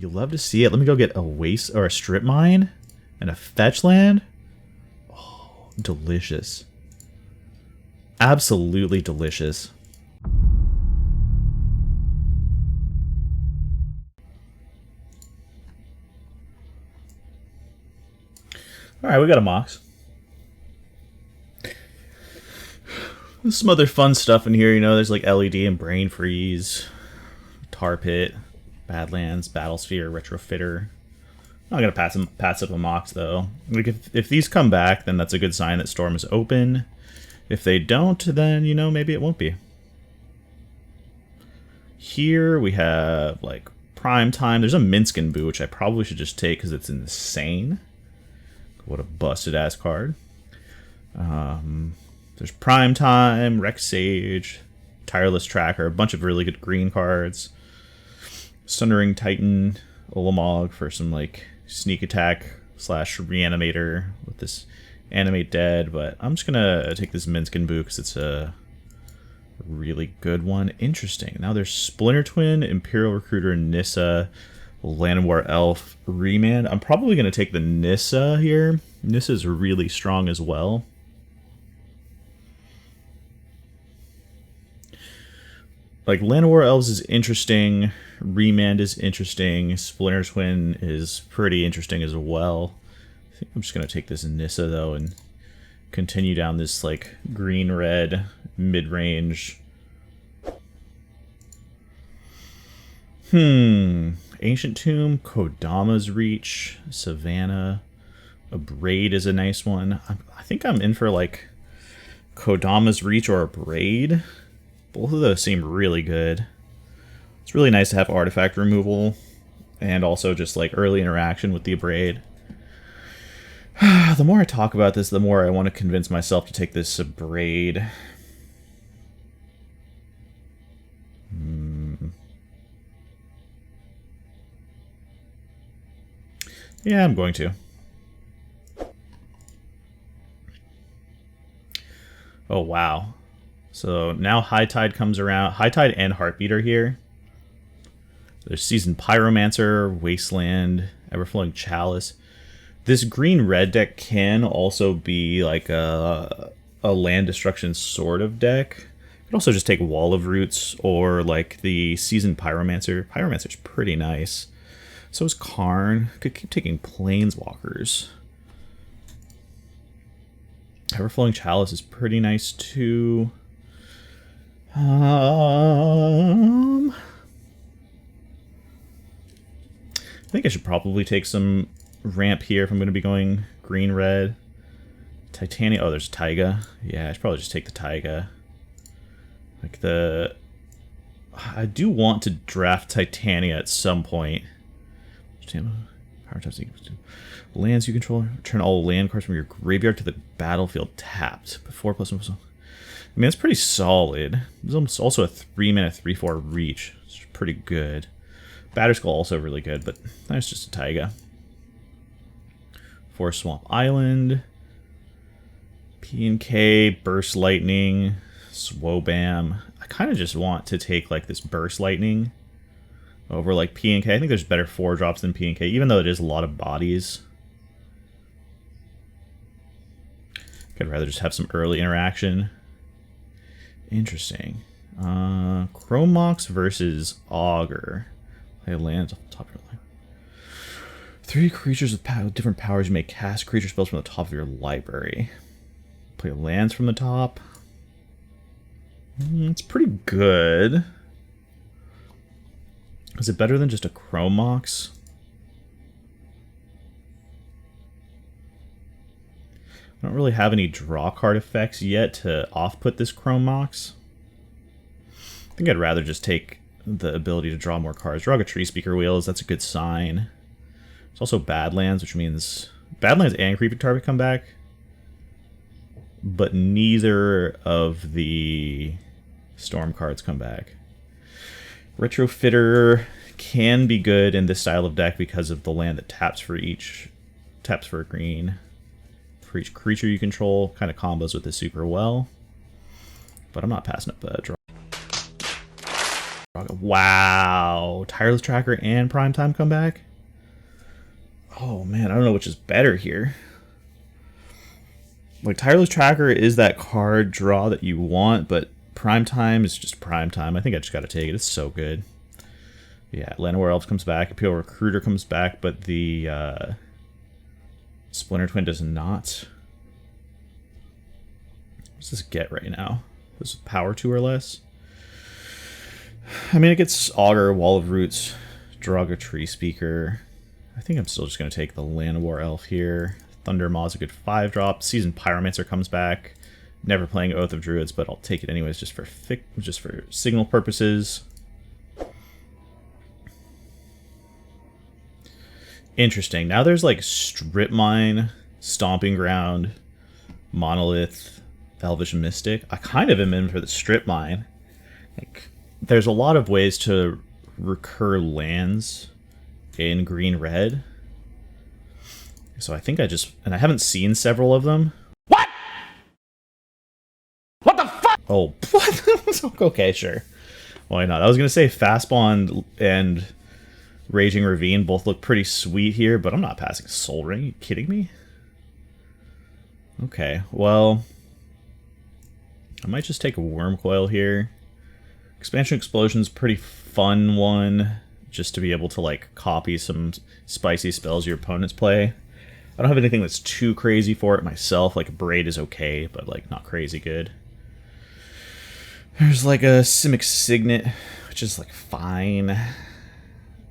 You love to see it. Let me go get a waste or a strip mine and a fetch land. Oh, delicious. Absolutely delicious. Alright, we got a Mox. There's some other fun stuff in here, you know, there's like LED and Brain Freeze, Tar Pit, Badlands, Battlesphere, Retrofitter. I'm not gonna pass up a Mox though. Like if these come back, then that's a good sign that Storm is open. If they don't, then, you know, maybe it won't be. Here we have like Prime Time. There's a Minskin Boo, which I probably should just take because it's insane. What a busted ass card. There's Prime Time, Rex Sage, Tireless Tracker, a bunch of really good green cards. Sundering Titan, Olamog for some like sneak attack / reanimator with this Animate Dead, but I'm just gonna take this Minskin Boo because it's a really good one. Interesting. Now there's Splinter Twin, Imperial Recruiter, Nissa, Land War Elf, Remand. I'm probably gonna take the Nissa here. Nissa's really strong as well. Like, Land War Elves is interesting, Remand is interesting, Splinter Twin is pretty interesting as well. I think I'm just going to take this Nissa, though, and continue down this, like, green-red, mid-range. Ancient Tomb, Kodama's Reach, Savannah, a Braid is a nice one. I think I'm in for, like, Kodama's Reach or a Braid. Both of those seem really good. It's really nice to have artifact removal and also just like early interaction with the Abrade. The more I talk about this, the more I want to convince myself to take this Abrade. Yeah, I'm going to. Oh, wow. So now High Tide comes around. High Tide and Heartbeat are here. There's Seasoned Pyromancer, Wasteland, Everflowing Chalice. This green-red deck can also be like a land destruction sort of deck. You could also just take Wall of Roots or like the Seasoned Pyromancer. Pyromancer's pretty nice. So is Karn. Could keep taking Planeswalkers. Everflowing Chalice is pretty nice too. I think I should probably take some ramp here if I'm going to be going green-red. Titania. Oh, there's Taiga. Yeah, I should probably just take the Taiga. Like the... I do want to draft Titania at some point. Power testing. Lands you control. Return all land cards from your graveyard to the battlefield tapped. Before +1/+1. I mean, it's pretty solid. There's also a 3-mana 3/4 reach. It's pretty good. Batterskull also really good, but that's just a Taiga. For Swamp Island. P&K, Burst Lightning, Swobam. I kind of just want to take like this Burst Lightning over like P&K. I think there's better 4-drops than P&K, even though it is a lot of bodies. I'd rather just have some early interaction. Interesting. Chrome Mox versus Augur. Play lands off the top of your line. 3 creatures with different powers. You may cast creature spells from the top of your library. Play lands from the top. It's pretty good. Is it better than just a Chrome Mox? I don't really have any draw card effects yet to off-put this Chrome Mox. I think I'd rather just take the ability to draw more cards. Draw a Tree Speaker Wheels, that's a good sign. There's also Badlands, which means Badlands and Creeping Target come back. But neither of the Storm cards come back. Retrofitter can be good in this style of deck because of the land that taps for a green. For each creature you control, kind of combos with this super well. But I'm not passing up a draw. Wow. Tireless Tracker and Primetime come back? Oh, man. I don't know which is better here. Like, Tireless Tracker is that card draw that you want, but Primetime is just Primetime. I think I just got to take it. It's so good. Yeah, Llanowar Elves comes back. Imperial Recruiter comes back, but the Splinter Twin does not. What does this get right now? This is power 2 or less? I mean, it gets Augur, Wall of Roots, Draga Tree Speaker. I think I'm still just going to take the Llanowar Elf here. Thunder Maw's a good 5-drop. Seasoned Pyromancer comes back. Never playing Oath of Druids, but I'll take it anyways just for signal purposes. Interesting. Now there's like Strip Mine, Stomping Ground, Monolith, Elvish Mystic. I kind of am in for the Strip Mine. Like, there's a lot of ways to recur lands in green-red. So I think and I haven't seen several of them. What? What the fuck? Oh, what? Okay, sure. Why not? I was going to say Fastbond and Raging Ravine both look pretty sweet here, but I'm not passing Soul Ring. Are you kidding me? Okay, well, I might just take a Wormcoil here. Expansion Explosion's a pretty fun one, just to be able to like copy some spicy spells your opponents play. I don't have anything that's too crazy for it myself. Like, Braid is okay, but like not crazy good. There's like a Simic Signet, which is like fine.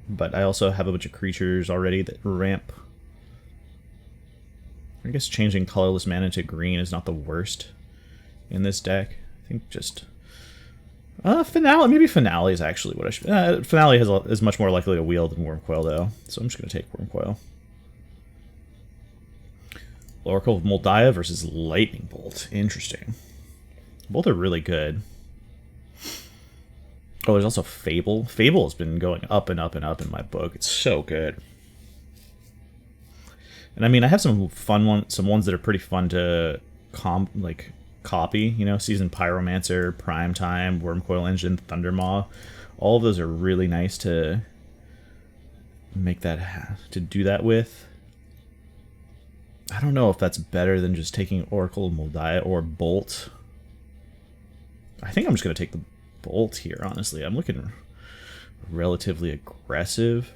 But I also have a bunch of creatures already that ramp. I guess changing colorless mana to green is not the worst in this deck. I think just Finale. Maybe Finale is actually what I should. Finale is much more likely to wield than Wormcoil though, so I'm just gonna take Wormcoil. Oracle of Moldiah versus Lightning Bolt. Interesting. Both are really good. Oh, there's also Fable. Fable has been going up and up and up in my book. It's so good. And I mean, I have some fun ones, some ones that are pretty fun to copy. You know, Seasoned Pyromancer, Primetime, Wormcoil Engine, Thundermaw. All of those are really nice to make that do that with. I don't know if that's better than just taking Oracle of Moldiah or Bolt. I think I'm just going to take the Bolt here, honestly. I'm looking relatively aggressive.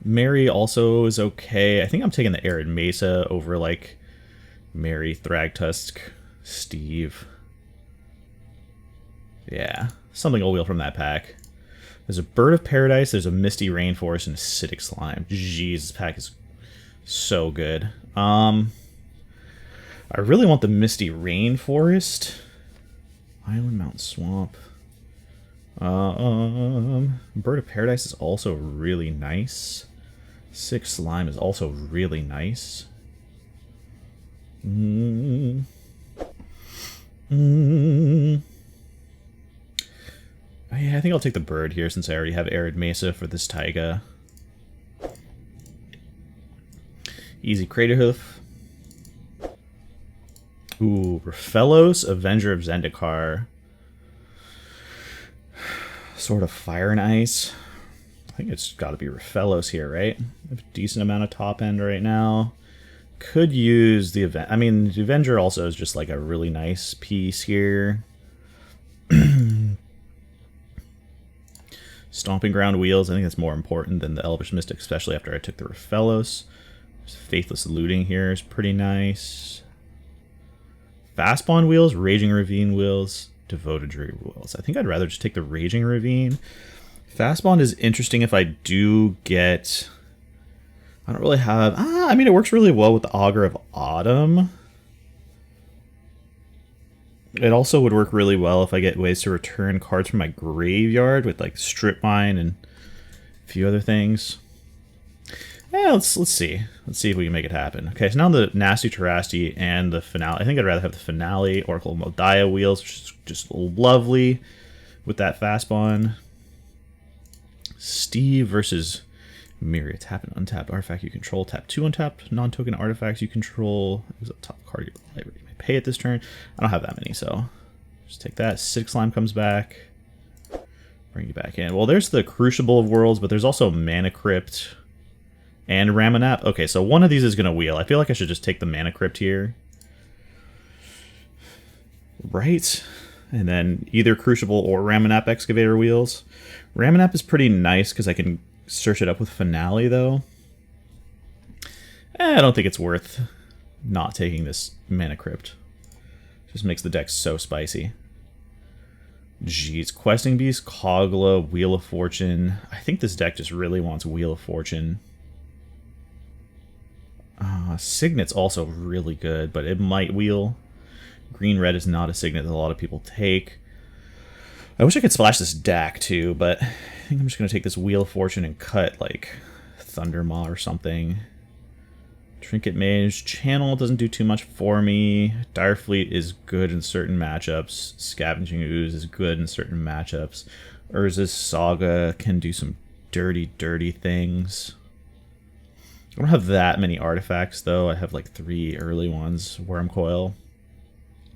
Mary also is okay. I think I'm taking the Arid Mesa over, like, Mary, Thragtusk, Steve. Yeah, something I'll wheel from that pack. There's a Bird of Paradise, there's a Misty Rainforest, and Acidic Slime. Jeez, this pack is so good. I really want the Misty Rainforest. Island Mountain Swamp. Bird of Paradise is also really nice. Sick Slime is also really nice. Yeah, I think I'll take the bird here since I already have Arid Mesa for this Taiga. Easy Craterhoof. Ooh, Raphellos, Avenger of Zendikar. Sword of Fire and Ice. I think it's got to be Raphellos here, right? I have a decent amount of top end right now. Could use the event. I mean, the Avenger also is just like a really nice piece here. Stomping Ground Wheels, I think that's more important than the Elvish Mystic, especially after I took the Raphellos. Faithless Looting here is pretty nice. Fastbond Wheels, Raging Ravine Wheels, Devoted Druid Wheels. I think I'd rather just take the Raging Ravine. Fastbond is interesting if I do get... I don't really have... I mean, it works really well with the Augur of Autumn. It also would work really well if I get ways to return cards from my graveyard with, like, Strip Mine and a few other things. Yeah, let's see. Let's see if we can make it happen. Okay, so now the Nasty Terasti and the Finale. I think I'd rather have the Finale, Oracle of Moldiah Wheels, which is just lovely with that Fastbond. Steve versus Myria. Tap an untapped artifact you control. Tap 2 untapped non-token artifacts you control. It was a top card of your library. You may pay it this turn. I don't have that many, so just take that. Acidic Slime comes back. Bring you back in. Well, there's the Crucible of Worlds, but there's also Mana Crypt and Ramanap. Okay, so one of these is going to wheel. I feel like I should just take the Mana Crypt here. Right? And then either Crucible or Ramanap Excavator wheels. Ramanap is pretty nice because I can search it up with Finale, though. I don't think it's worth not taking this Mana Crypt. Just makes the deck so spicy. Jeez, Questing Beast, Kogla, Wheel of Fortune. I think this deck just really wants Wheel of Fortune. Signet's also really good, but it might wheel. Green-red is not a Signet that a lot of people take. I wish I could splash this deck too, but I think I'm just going to take this Wheel of Fortune and cut, like, Thundermaw or something. Trinket Mage. Channel doesn't do too much for me. Direfleet is good in certain matchups. Scavenging Ooze is good in certain matchups. Urza's Saga can do some dirty, dirty things. I don't have that many artifacts, though. I have, like, 3 early ones. Wormcoil.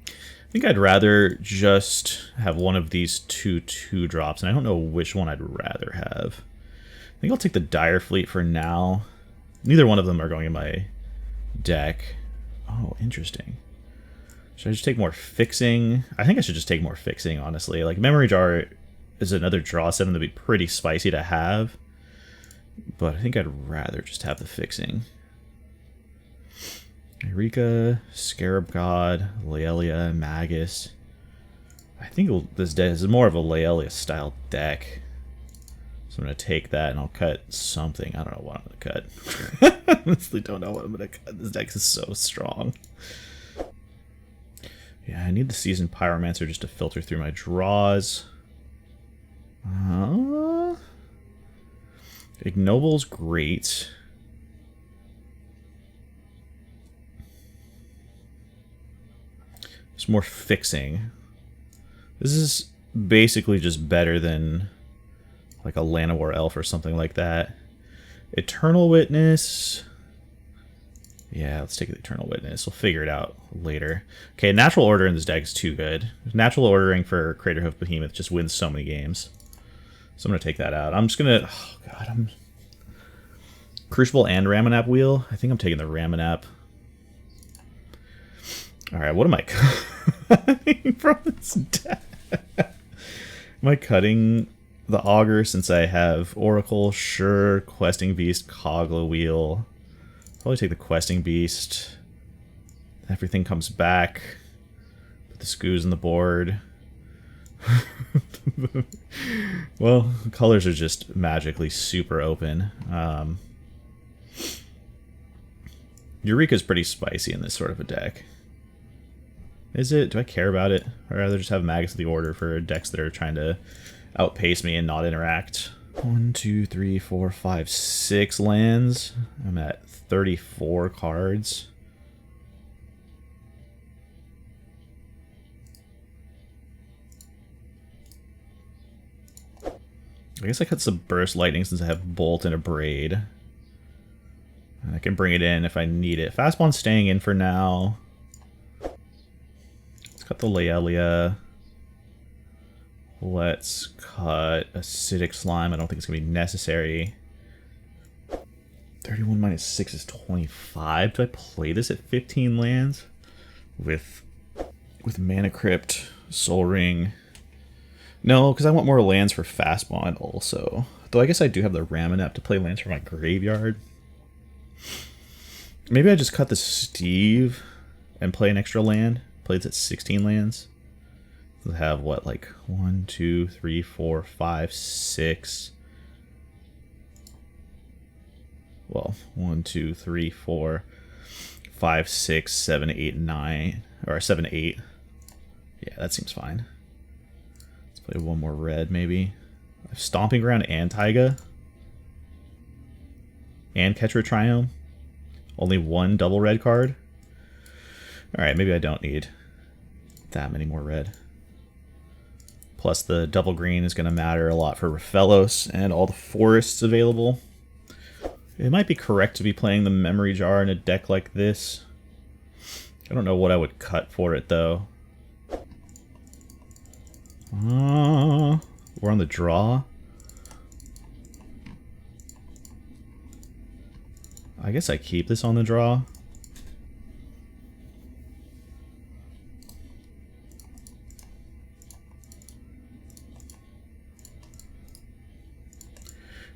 I think I'd rather just have one of these 2/2 drops, and I don't know which one I'd rather have. I think I'll take the Direfleet for now. Neither one of them are going in my deck. Oh, interesting. Should I just take more fixing? I think I should just take more fixing, honestly. Like, Memory Jar is another draw 7 that'd be pretty spicy to have. But I think I'd rather just have the fixing. Eureka, Scarab God, Laelia, Magus. I think this deck is more of a Laelia style deck. So I'm going to take that and I'll cut something. I don't know what I'm going to cut. I honestly don't know what I'm going to cut. This deck is so strong. Yeah, I need the Seasoned Pyromancer just to filter through my draws. Ignoble's great. There's more fixing. This is basically just better than like a Llanowar Elf or something like that. Eternal Witness. Yeah, let's take the Eternal Witness. We'll figure it out later. Okay, Natural Order in this deck is too good. Natural Ordering for Craterhoof Behemoth just wins so many games. So I'm going to take that out. I'm just going to... Oh, God. Crucible and Ramanap wheel. I think I'm taking the Ramanap. Alright, what am I cutting from this deck? Am I cutting the Augur since I have Oracle? Sure. Questing Beast, Kogla wheel. Probably take the Questing Beast. Everything comes back. Put the Skoos on the board. Well, colors are just magically super open. Eureka's pretty spicy in this sort of a deck. Is it? Do I care about it? I'd rather just have Magus of the Order for decks that are trying to outpace me and not interact. 1, 2, 3, 4, 5, 6 lands. I'm at 34 cards. I guess I cut some Burst Lightning since I have Bolt and a Braid. I can bring it in if I need it. Fastbond's staying in for now. Let's cut the Laelia. Let's cut Acidic Slime. I don't think it's going to be necessary. 31 minus 6 is 25. Do I play this at 15 lands? With Mana Crypt, Soul Ring. No, because I want more lands for Fastbond also. Though I guess I do have the Ramanap to play lands for my graveyard. Maybe I just cut the Steve and play an extra land. Play this at 16 lands. We'll have what, like 1, 2, 3, 4, 5, 6. Well, 1, 2, 3, 4, 5, 6, 7, 8, 9. Or 7, 8. Yeah, that seems fine. Let's play one more red, maybe. I have Stomping Ground and Taiga. And Catcher Triome. Only one double red card. Alright, maybe I don't need that many more red. Plus the double green is going to matter a lot for Raphelos and all the forests available. It might be correct to be playing the Memory Jar in a deck like this. I don't know what I would cut for it, though. We're on the draw. I guess I keep this on the draw.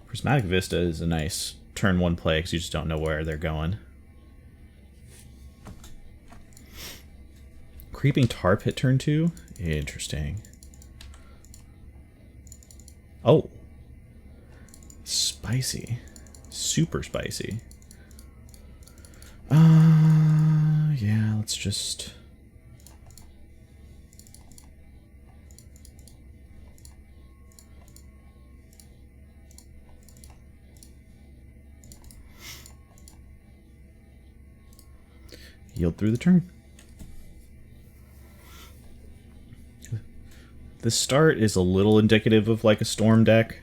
Prismatic Vista is a nice turn 1 play because you just don't know where they're going. Creeping Tarp hit turn 2? Interesting. Oh. Spicy. Super spicy. Yeah, let's just... yield through the turn. This start is a little indicative of like a storm deck.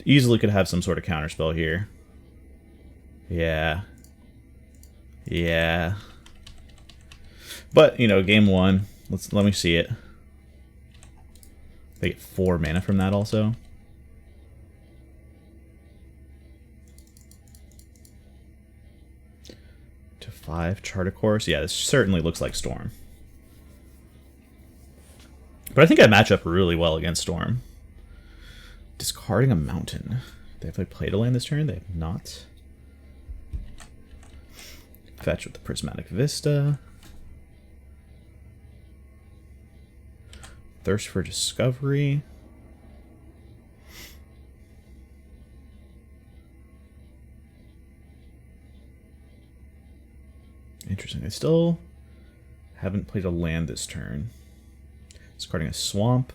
Easily could have some sort of counterspell here. Yeah. Yeah. But, you know, game 1. Let me see it. They get 4 mana from that also. To 5, Chart a Course. Yeah, this certainly looks like Storm. But I think I match up really well against Storm. Discarding a mountain. They have played a land this turn? They have not. Fetch with the Prismatic Vista. Thirst for Discovery. Interesting. I still haven't played a land this turn. Discarding a Swamp.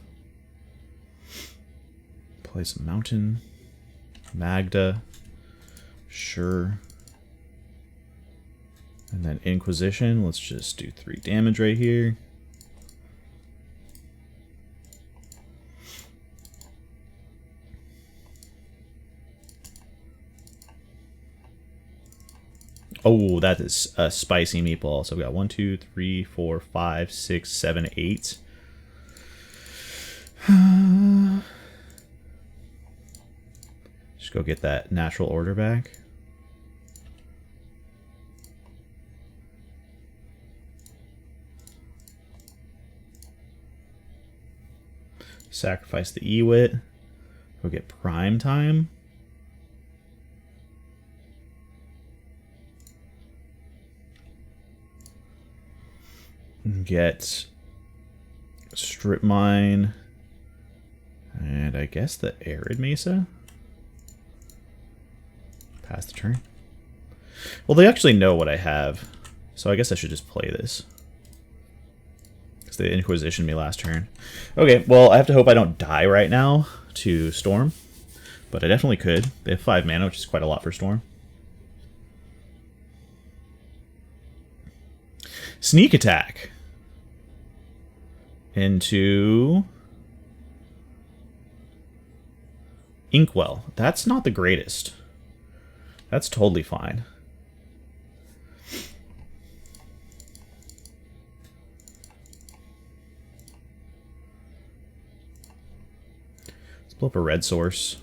Play some Mountain. Magda. Sure. And then Inquisition. Let's just do 3 damage right here. Oh, that is a spicy meatball. So we got 1, 2, 3, 4, 5, 6, 7, 8. Just go get that natural order back. Sacrifice the Ewit. Go get Prime Time. Get Strip Mine. And I guess the Arid Mesa. Pass the turn. Well, they actually know what I have, so I guess I should just play this. Because they Inquisitioned me last turn. Okay, well, I have to hope I don't die right now to Storm. But I definitely could. They have 5 mana, which is quite a lot for Storm. Sneak Attack. Into Inkwell. That's not the greatest. That's totally fine. Let's blow up a red source.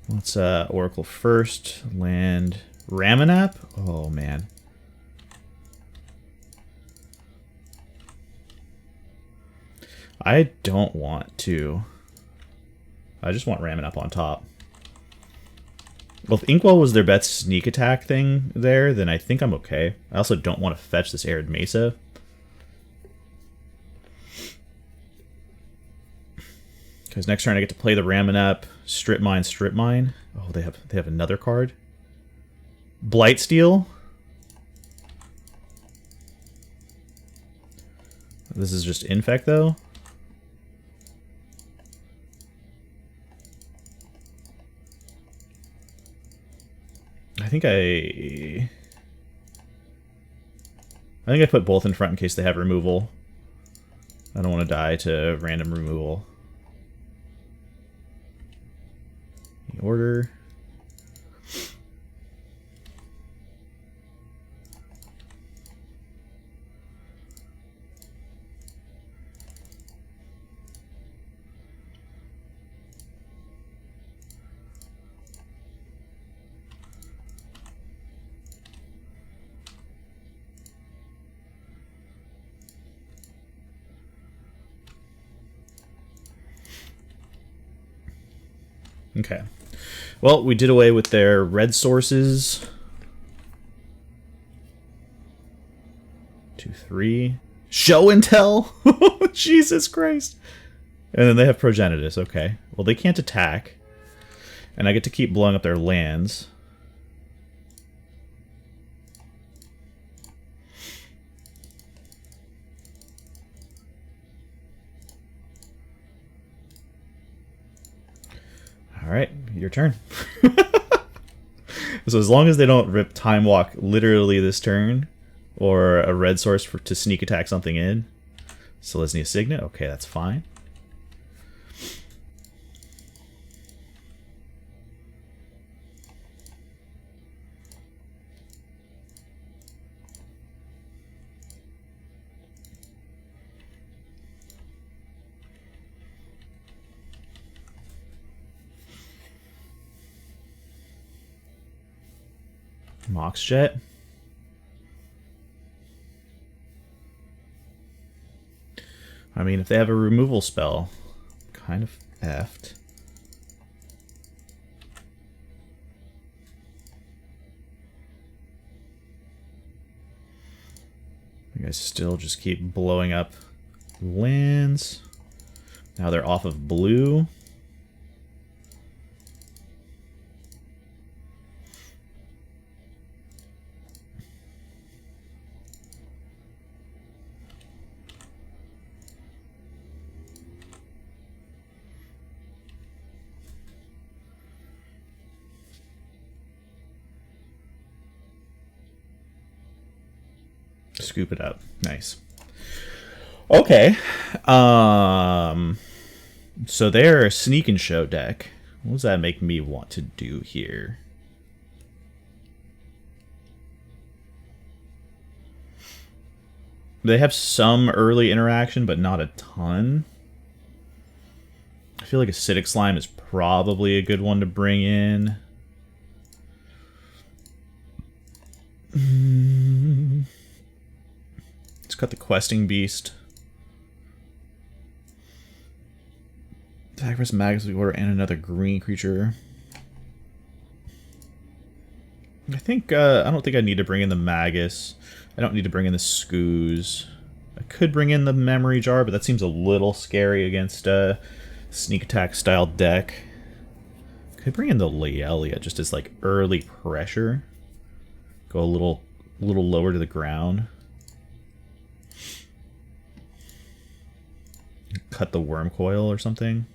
Let's Oracle first. Land Ramanap? Oh, man. I don't want to. I just want Ramanap on top. Well, if Inkwell was their best sneak attack thing there, then I think I'm okay. I also don't want to fetch this Arid Mesa. Because next turn I get to play the Ramanap, Strip Mine, Strip Mine. Oh, they have another card. Blightsteel. This is just Infect, though. think I put both in front in case they have removal. I don't want to die to random removal. The order. Okay. Well, we did away with their red sources. 2, 3. Show and tell? Jesus Christ. And then they have Progenitus. Okay. Well, they can't attack. And I get to keep blowing up their lands. Alright, your turn. So as long as they don't rip Time Walk literally this turn, or a red source to sneak attack something in. Selesnya Signet, okay, that's fine. Moxjet. I mean, if they have a removal spell, kind of effed. You guys still just keep blowing up lands. Now they're off of blue. Scoop it up. Nice. Okay. So they're a sneak and show deck. What does that make me want to do here? They have some early interaction, but not a ton. I feel like Acidic Slime is probably a good one to bring in. Let's cut the Questing Beast. Sacrifice Magus of the Order and another green creature. I don't think I need to bring in the Magus. I don't need to bring in the Skoos. I could bring in the Memory Jar, but that seems a little scary against a sneak attack style deck. Could bring in the Leelia just as like early pressure. Go a little lower to the ground. Cut the Worm Coil or something.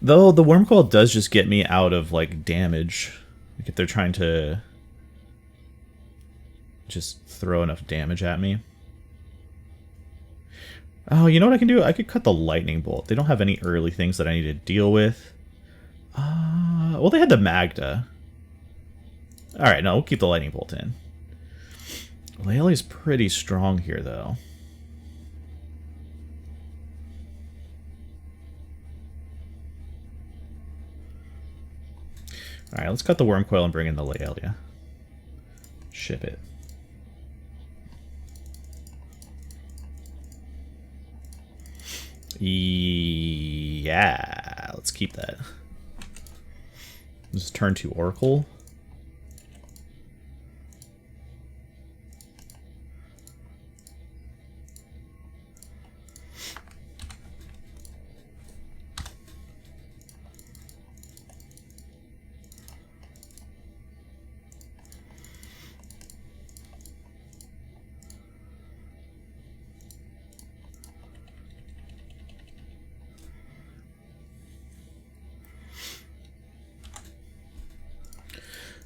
Though the Worm Coil does just get me out of like damage. Like if they're trying to just throw enough damage at me. Oh, you know what I can do? I could cut the Lightning Bolt. They don't have any early things that I need to deal with. Well, they had the Magda. Alright, no, we'll keep the Lightning Bolt in. Lealia's pretty strong here, though. Alright, let's cut the Worm Coil and bring in the Lealia. Ship it. Yeah, let's keep that. Just turn to Oracle.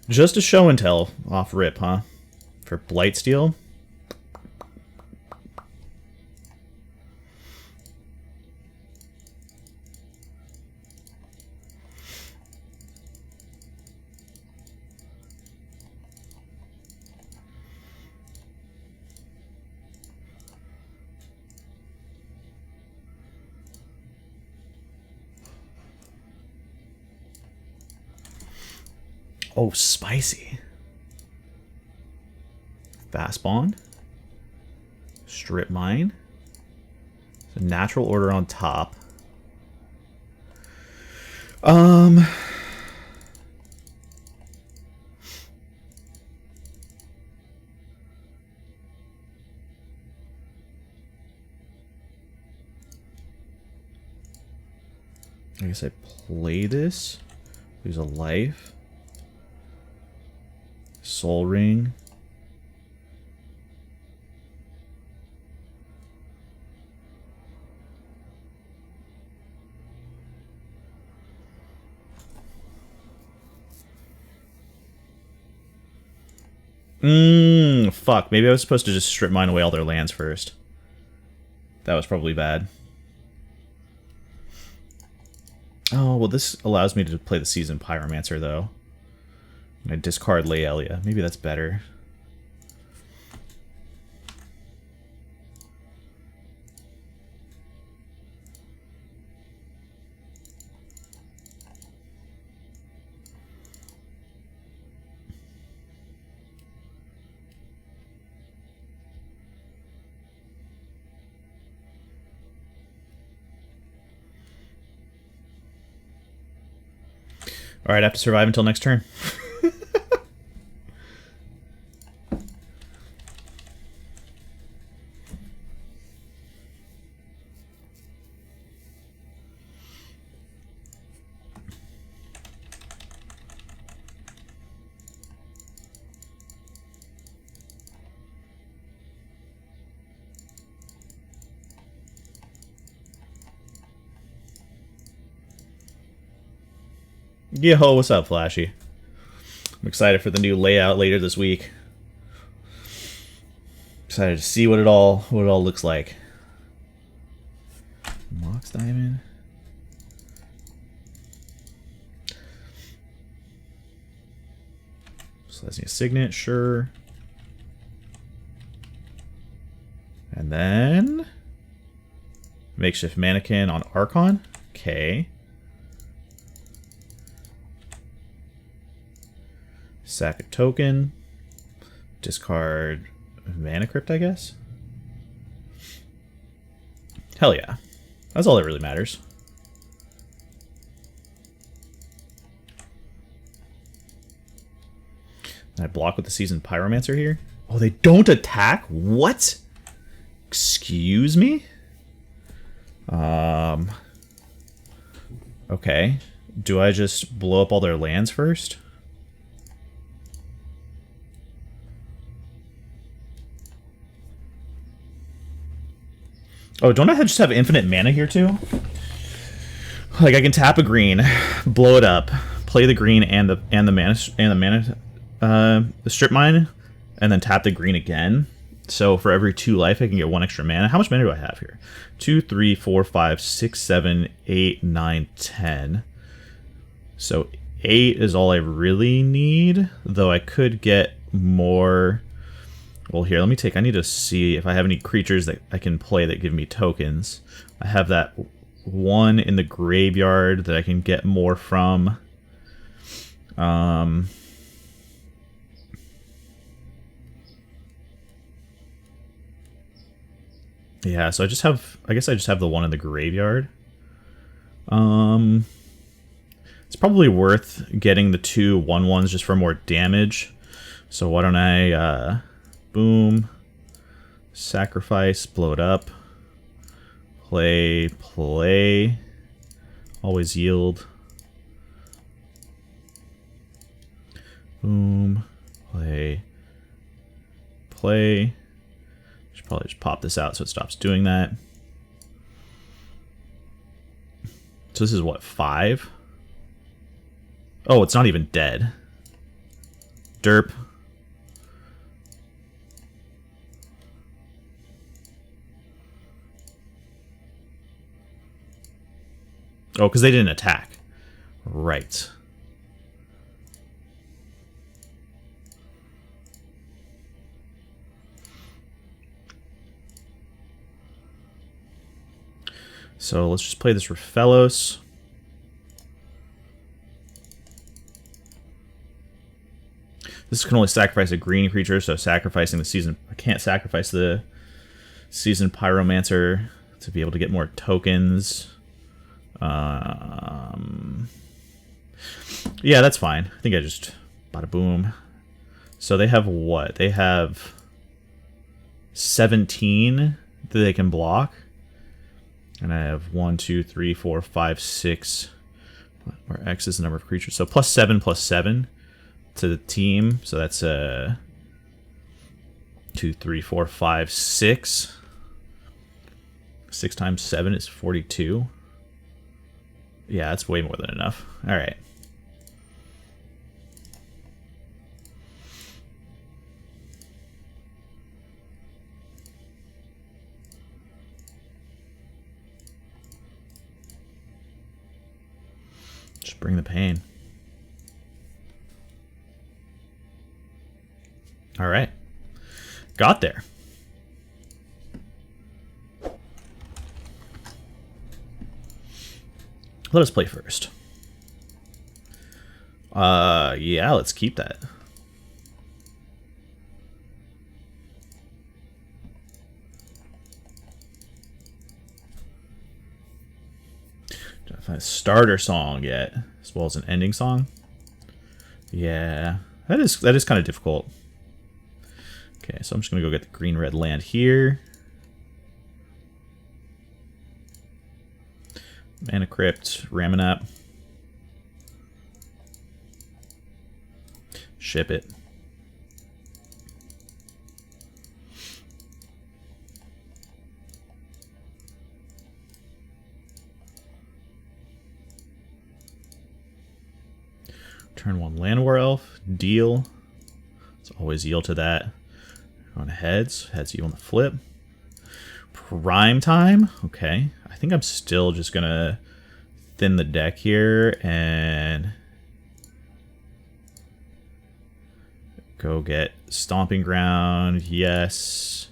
Just a show and tell off rip, huh? For Blightsteel. Oh, spicy. Fast Bond. Strip Mine. So natural order on top. I guess I play this. Lose a life. Soul Ring. Fuck. Maybe I was supposed to just strip mine away all their lands first. That was probably bad. Oh, well, this allows me to play the Seasoned Pyromancer, though. And I discard Laelia. Maybe that's better. Alright, I have to survive until next turn. Yo, what's up, Flashy? I'm excited for the new layout later this week. Excited to see what it all looks like. Mox Diamond. Selesnya Signet, sure. And then Makeshift Mannequin on Archon. Okay. Sack a token. Discard Mana Crypt, I guess. Hell yeah. That's all that really matters. And I block with the Seasoned Pyromancer here. Oh, they don't attack? What? Excuse me? Okay. Do I just blow up all their lands first? Oh, don't I just have infinite mana here too? Like I can tap a green, blow it up, play the green and the strip mine, and then tap the green again. So for every 2 life, I can get 1 extra mana. How much mana do I have here? 2, 3, 4, 5, 6, 7, 8, 9, 10. So 8 is all I really need, though I could get more. Well, here, let me take... I need to see if I have any creatures that I can play that give me tokens. I have that 1 in the graveyard that I can get more from. Yeah, so I just have... I guess I just have the 1 in the graveyard. It's probably worth getting the 2 1/1s just for more damage. So why don't I... boom, sacrifice, blow it up, play, always yield, boom, play, should probably just pop this out so it stops doing that. So this is what, 5? Oh, it's not even dead. Derp. Oh, because they didn't attack. Right. So let's just play this Raphellos. This can only sacrifice a green creature, so sacrificing the season... I can't sacrifice the Seasoned Pyromancer to be able to get more tokens. Yeah, that's fine. I think I just bada boom. So they have what? They have 17 that they can block. And I have 1, 2, 3, 4, 5, 6. Where X is the number of creatures. So +7 +7 to the team. So that's 2, 3, 4, 5, 6. 6 times 7 is 42. Yeah, that's way more than enough. All right. Just bring the pain. All right. Got there. Let us play first. Yeah, let's keep that. Don't find a starter song yet, as well as an ending song. Yeah, that is kind of difficult. Okay, so I'm just gonna go get the green-red land here. Mana Crypt, Ramanap. Ship it. Turn 1 Land War Elf. Deal. Let's always yield to that. On heads. Heads you on the flip. Prime time. Okay. I think I'm still just gonna thin the deck here and go get Stomping Ground. Yes.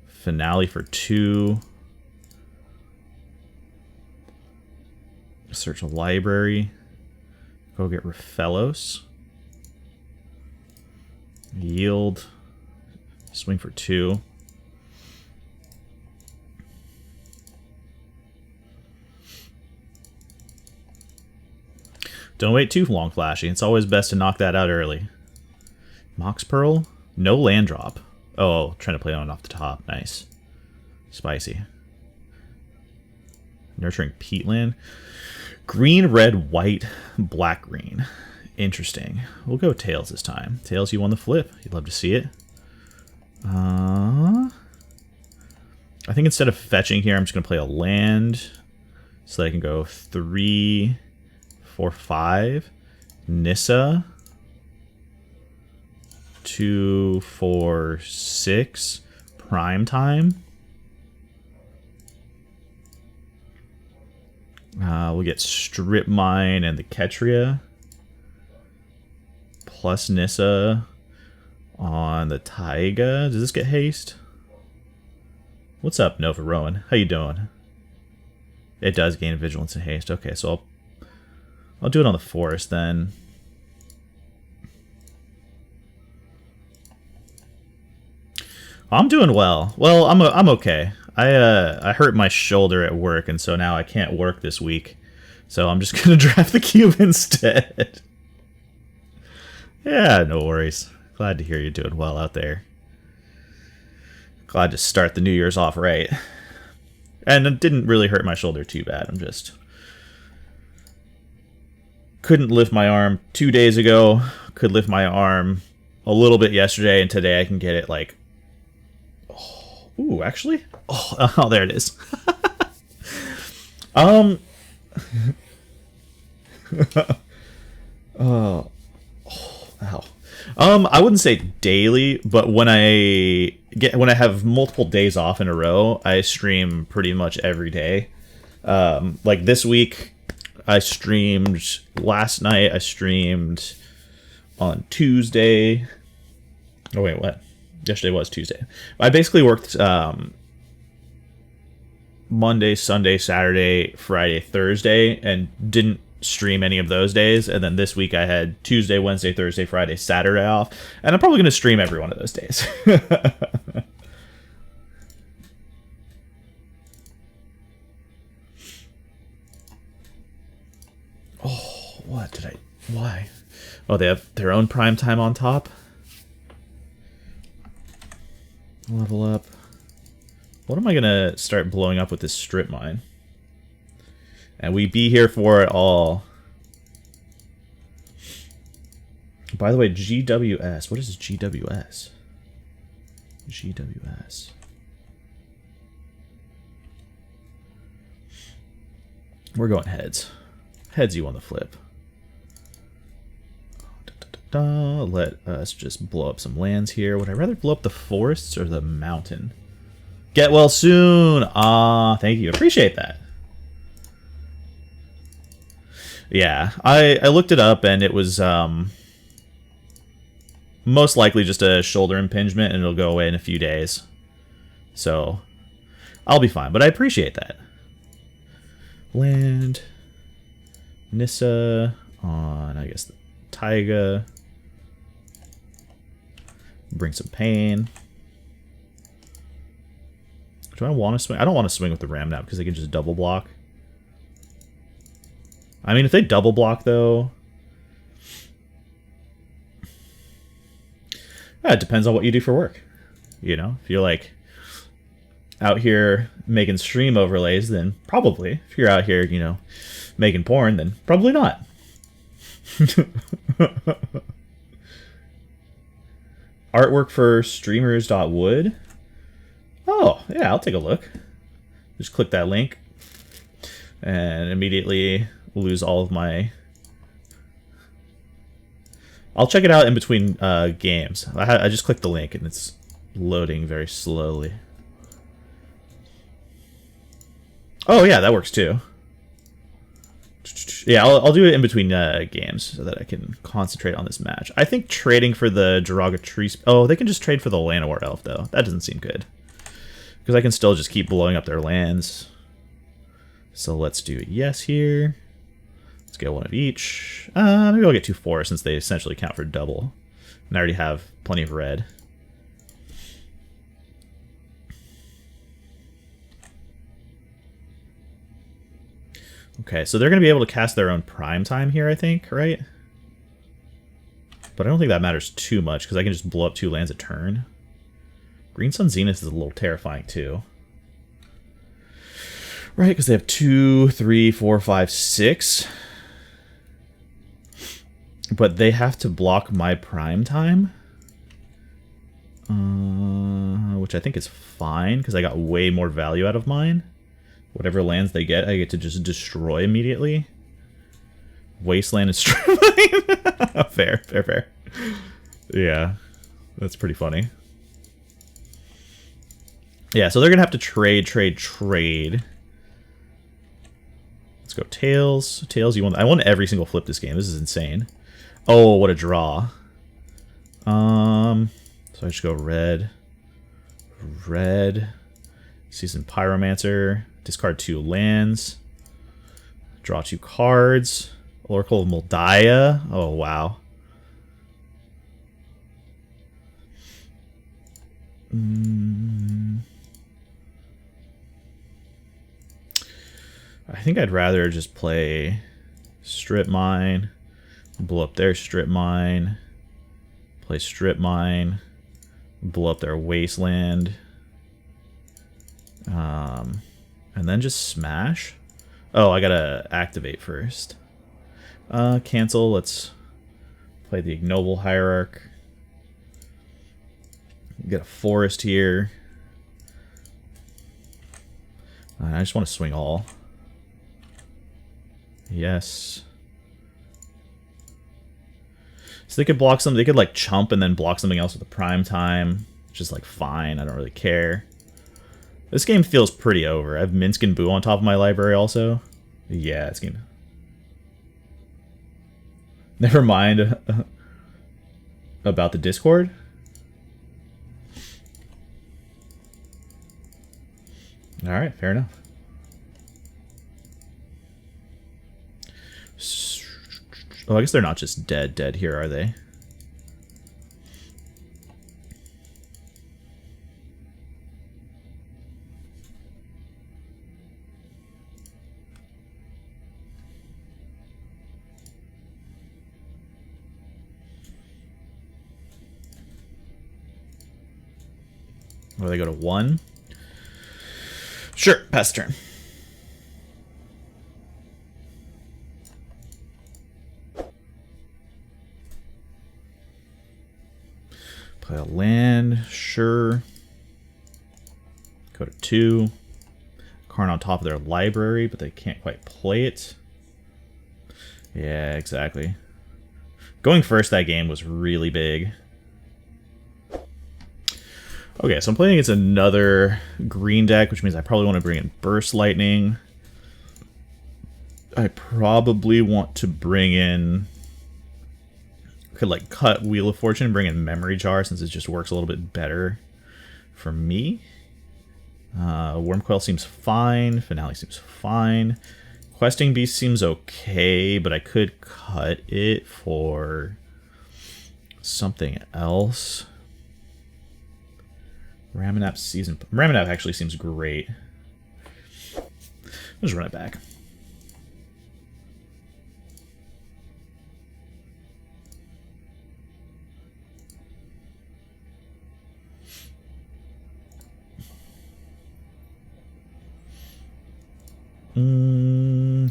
Finale for 2. Search a library. Go get Raphellos. Yield. Swing for 2. Don't wait too long, Flashy. It's always best to knock that out early. Mox Pearl? No land drop. Oh, trying to play on off the top. Nice. Spicy. Nurturing Peatland. Green, red, white, black, green. Interesting. We'll go Tails this time. Tails, you won the flip. You'd love to see it. I think instead of fetching here, I'm just going to play a land. So that I can go 3, 4, 5. Nissa. 2, 4, 6. Prime time. We'll get Strip Mine and the Ketria. Plus Nissa on the Taiga. Does this get haste? What's up, Nova Rowan? How you doing? It does gain Vigilance and haste. Okay, so I'll do it on the Forest then. I'm doing well. Well, I'm okay. I hurt my shoulder at work, and so now I can't work this week. So I'm just gonna draft the cube instead. Yeah, no worries. Glad to hear you're doing well out there. Glad to start the New Year's off right. And it didn't really hurt my shoulder too bad. I'm just... couldn't lift my arm 2 days ago. Could lift my arm a little bit yesterday, and today I can get it like... oh, ooh, actually? Oh, there it is. Oh, ow. I wouldn't say daily, but when I have multiple days off in a row, I stream pretty much every day. Like this week, I streamed last night. I streamed on Tuesday. Oh wait, what? Yesterday was Tuesday. I basically worked Monday, Sunday, Saturday, Friday, Thursday, and didn't stream any of those days. And then this week I had Tuesday, Wednesday, Thursday, Friday, Saturday off, and I'm probably going to stream every one of those days. Oh, what did I? Why? Oh, they have their own prime time on top. Level up. What am I gonna start blowing up with this strip mine? And we be here for it all. By the way, GWS. What is GWS? GWS. We're going heads. Heads you on the flip. Let us just blow up some lands here. Would I rather blow up the forests or the mountain? Get well soon. Ah, thank you. Appreciate that. Yeah, I looked it up and it was most likely just a shoulder impingement and it'll go away in a few days. So I'll be fine, but I appreciate that. Land. Nissa on, I guess, the Taiga. Bring some pain. Do I want to swing? I don't want to swing with the Ram now because they can just double block. I mean, if they double block, though... Yeah, it depends on what you do for work. You know, if you're, like, out here making stream overlays, then probably. If you're out here, you know, making porn, then probably not. Artwork for streamers.wood. Oh, yeah, I'll take a look. Just click that link and immediately lose all of my... I'll check it out in between games. I just clicked the link and it's loading very slowly. Oh, yeah, that works too. Yeah, I'll do it in between games so that I can concentrate on this match. I think trading for the Derogatory... Oh, they can just trade for the Llanowar Elf, though. That doesn't seem good. Because I can still just keep blowing up their lands. So let's do yes here. Let's get one of each. Maybe I'll get 2 forests since they essentially count for double. And I already have plenty of red. Okay, so they're going to be able to cast their own prime time here, I think, right? But I don't think that matters too much because I can just blow up 2 lands a turn. Green Sun Zenith is a little terrifying too. Right, because they have 2, 3, 4, 5, 6. But they have to block my prime time. Which I think is fine because I got way more value out of mine. Whatever lands they get, I get to just destroy immediately. Wasteland is fair, fair, fair. Yeah, that's pretty funny. Yeah, so they're going to have to trade. Let's go Tails. Tails, you want... I want every single flip this game. This is insane. Oh, what a draw. So I just go red. Red. Seasoned Pyromancer. Discard 2 lands. Draw 2 cards. Oracle of Moldiah. Oh, wow. I think I'd rather just play Strip Mine, blow up their Strip Mine, play Strip Mine, blow up their Wasteland, and then just smash. Oh, I gotta activate first. Cancel. Let's play the Ignoble Hierarch. Get a forest here. I just want to swing all. Yes. So they could block some. They could like chump and then block something else with the prime time, which is like fine. I don't really care. This game feels pretty over. I have Minsk and Boo on top of my library also. Yeah, it's game. Never mind about the Discord. All right, fair enough. Oh, I guess they're not just dead here, are they? Or they go to 1. Sure, pass turn. Play a land, sure. Go to 2. Karn on top of their library, but they can't quite play it. Yeah, exactly. Going first that game was really big. Okay, so I'm playing against another green deck, which means I probably want to bring in Burst Lightning. I probably want to bring in... Could like cut Wheel of Fortune and bring in Memory Jar since it just works a little bit better for me. Wormcoil seems fine. Finale seems fine. Questing Beast seems okay, but I could cut it for something else. Ramanap Season... Ramanap actually seems great. I'll just run it back.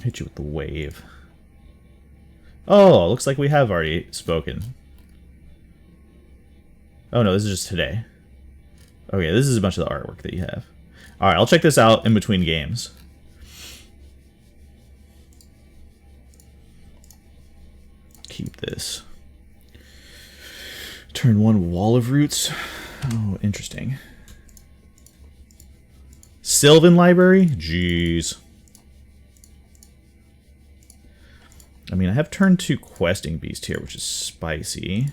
Hit you with the wave. Oh, looks like we have already spoken. Oh no, this is just today. Okay, this is a bunch of the artwork that you have. Alright, I'll check this out in between games. Keep this. Turn 1 Wall of Roots. Oh, interesting. Sylvan Library? Jeez. I mean, I have turn 2 Questing Beast here, which is spicy.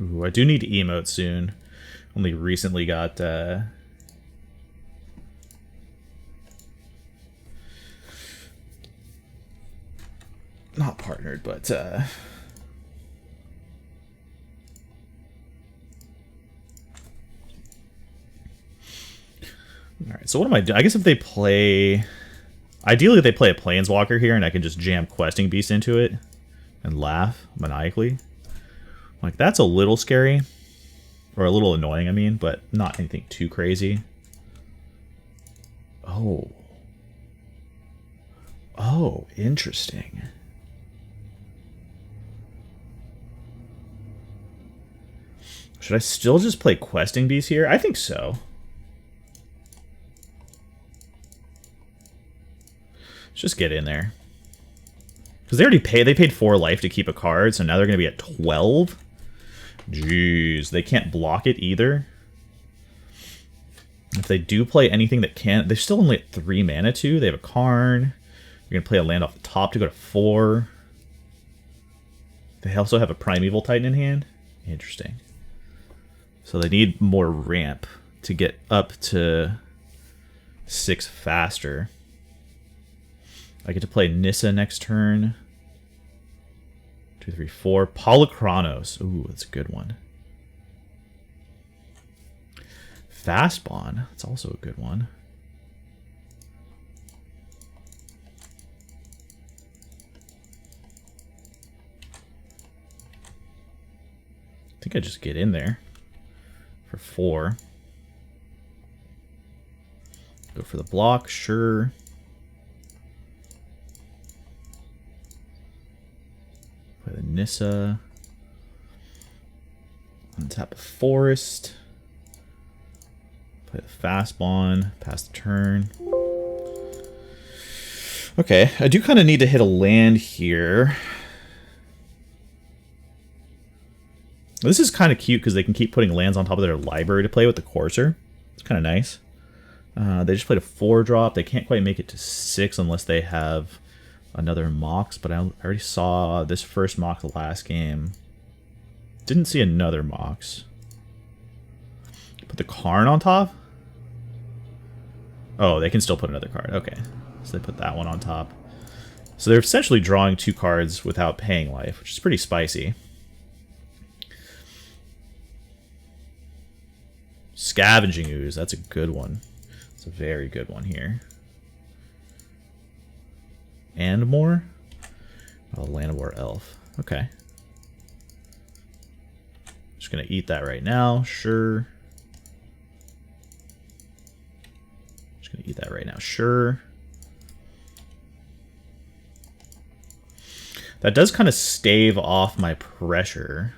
Ooh, I do need to emote soon. Only recently got not partnered, but alright, so what am I doing? I guess if they play... Ideally, they play a Planeswalker here, and I can just jam Questing Beast into it and laugh maniacally. Like, that's a little scary. Or a little annoying, I mean, but not anything too crazy. Oh. Oh, interesting. Should I still just play Questing Beast here? I think so. Let's just get in there. Because they already paid, they paid 4 life to keep a card, so now they're going to be at 12? Jeez, they can't block it either. If they do play anything that can't, they're still only at 3 mana too. They have a Karn. You're going to play a land off the top to go to 4. They also have a Primeval Titan in hand. Interesting. So they need more ramp to get up to 6 faster. I get to play Nissa next turn. 2, 3, 4. Polychronos. Ooh, that's a good one. Fastbon. That's also a good one. think I just get in there for 4. Go for the block, sure. Play the Nissa. Untap a Forest. Play the Fast Bond, pass the turn. Okay, I do kind of need to hit a land here. This is kind of cute because they can keep putting lands on top of their library to play with the Courser. It's kind of nice. They just played a 4-drop. They can't quite make it to 6 unless they have another Mox, but I already saw this first Mox the last game. Didn't see another Mox. Put the Karn on top? Oh, they can still put another card. Okay. So they put that one on top. So they're essentially drawing 2 cards without paying life, which is pretty spicy. Scavenging Ooze, that's a good one. It's a very good one here. And more? Oh, Llanowar Elf. Okay. Just gonna eat that right now, sure. Just gonna eat that right now, sure. That does kind of stave off my pressure.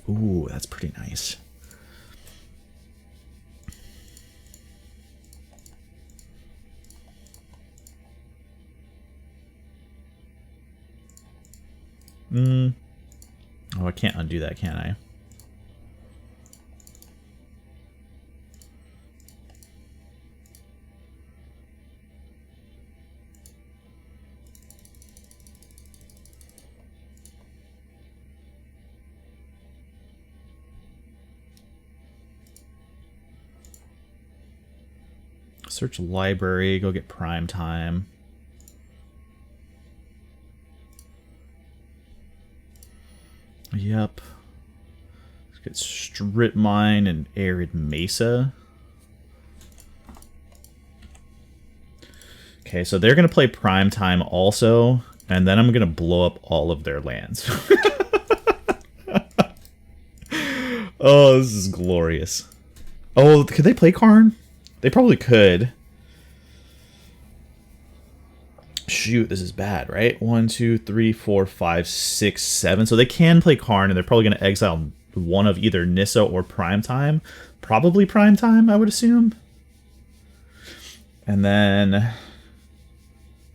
Ooh, that's pretty nice. Oh, I can't undo that, can I? Search library, go get prime time. Yep. Let's get Strip Mine and Arid Mesa. Okay, so they're going to play Prime Time also, and then I'm going to blow up all of their lands. Oh, this is glorious. Oh, could they play Karn? They probably could. Shoot, this is bad, right? 1, 2, 3, 4, 5, 6, 7. So they can play Karn, and they're probably going to exile one of either Nissa or Primetime. Probably Primetime, I would assume. And then